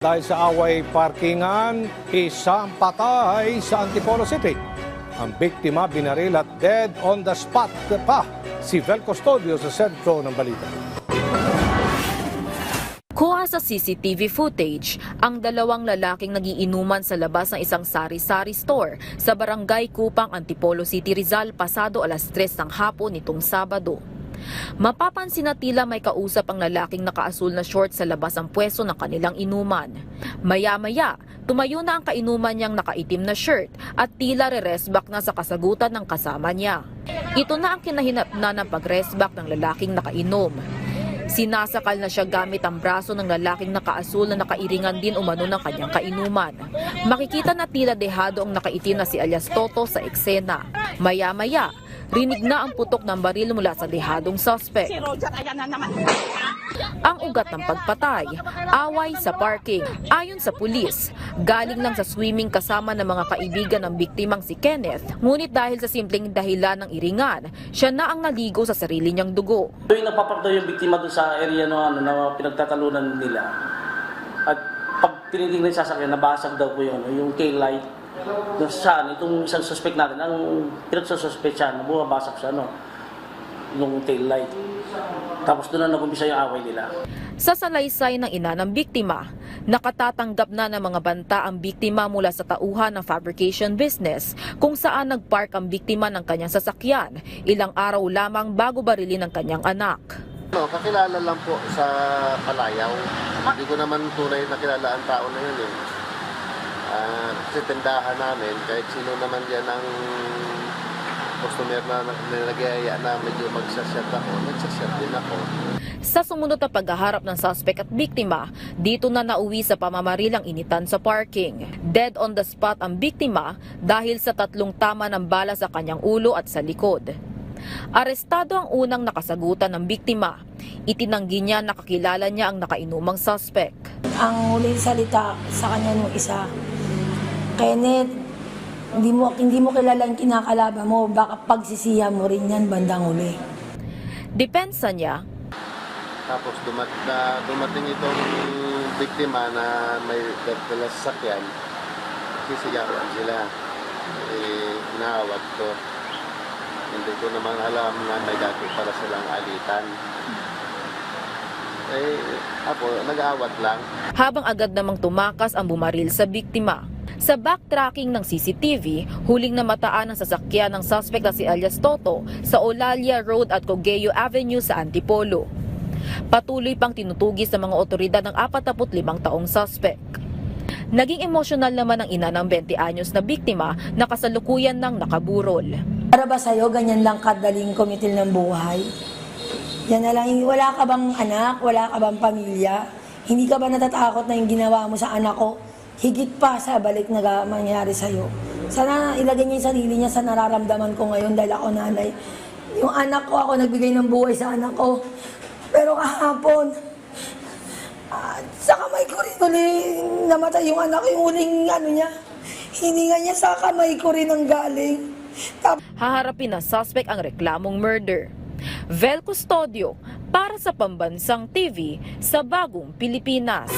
Dahil sa away parkingan, isang patay sa Antipolo City. Ang biktima binaril at dead on the spot pa. Si Vel Custodio sa sentro ng balita. Kuha sa CCTV footage ang dalawang lalaking nagiinuman sa labas ng isang sari-sari store sa barangay Kupang, Antipolo City, Rizal pasado alas 3 ng hapon nitong Sabado. Mapapansin na tila may kausap ang lalaking nakaasul na short sa labas ng pwesto ng kanilang inuman. Maya-maya, tumayo na ang kainuman niyang nakaitim na shirt at tila re-restback na sa kasagutan ng kasama niya. Ito na ang kinahinatnan ng pag-restback ng lalaking nakainom. Sinasakal na siya gamit ang braso ng lalaking nakaasul na nakairingan din umano ng kanyang kainuman. Makikita na tila dehado ang nakaitim na si alias Toto sa eksena. Maya-maya, rinig na ang putok ng baril mula sa dehadong suspect. Ang ugat ng pagpatay, away sa parking. Ayon sa pulis, galing lang sa swimming kasama ng mga kaibigan ng biktimang si Kenneth. Ngunit dahil sa simpleng dahilan ng iringan, siya na ang naligo sa sarili niyang dugo. Yung nagpapakdaw yung biktima doon sa area na pinagtatalunan nila. At pag tinitingnan yung sasakyan, nabasag daw po yung tail light. Saan, itong isang suspect natin, ang pinagsususpect siya, bumabasag siya, yung tail light. Tapos doon na nag-umpisa yung away nila. Sa salaysay ng ina ng biktima, nakatatanggap na ng mga banta ang biktima mula sa tauhan ng fabrication business kung saan nagpark ang biktima ng kanyang sasakyan ilang araw lamang bago barilin ng kanyang anak. Kakilala lang po sa Palayaw. Hindi ko naman tunay nakilala ang tao na yun eh. Kasi tindahan namin, kahit sino naman yan ang customer na nag-iaya na medyo magsasyat ako, nagsasyat din ako. Sa sumunod na paghaharap ng suspect at biktima, dito na nauwi sa pamamarilang initan sa parking. Dead on the spot ang biktima dahil sa 3 tama ng bala sa kanyang ulo at sa likod. Arestado ang unang nakasagutan ng biktima. Itinanggi niya na kakilala niya ang nakainumang suspect. Ang huling salita sa kanya nung isa, Kenneth, hindi mo kilala yung kinakalaban mo, baka pagsisihan mo rin yan bandang huli. Depensa niya, Tapos dumating itong biktima na may dala sa sakyan, sisigawan sila. Inaawat ko. Hindi ko naman alam na may dati para silang alitan. Ako, nag-aawat lang. habang agad namang tumakas ang bumaril sa biktima. Sa backtracking ng CCTV, huling namataan ang sasakyan ng suspect na si alias Toto sa Olalia Road at Cogeo Avenue sa Antipolo. Patuloy pang tinutugis ng mga otoridad ng 45 taong suspect. Naging emosyonal naman ang ina ng 20 anyos na biktima na kasalukuyan ng nakaburol. Para ba sa'yo, ganyan lang kadaling kumitil ng buhay? Yan na lang, wala ka bang anak, wala ka bang pamilya? Hindi ka ba natatakot na yung ginawa mo sa anak ko? Higit pa sa balik na mangyari sa'yo. Sana ilagay niya yung sarili niya sa nararamdaman ko ngayon dahil ako nanay. Yung anak ko, ako nagbigay ng buhay sa anak ko. Pero kahapon, sa kamay ko rin namatay yung anak ko, yung huling niya. Hininga niya sa kamay ko rin ang galing. Haharapin ng suspect ang reklamong murder. Vel Custodio para sa Pambansang TV sa Bagong Pilipinas.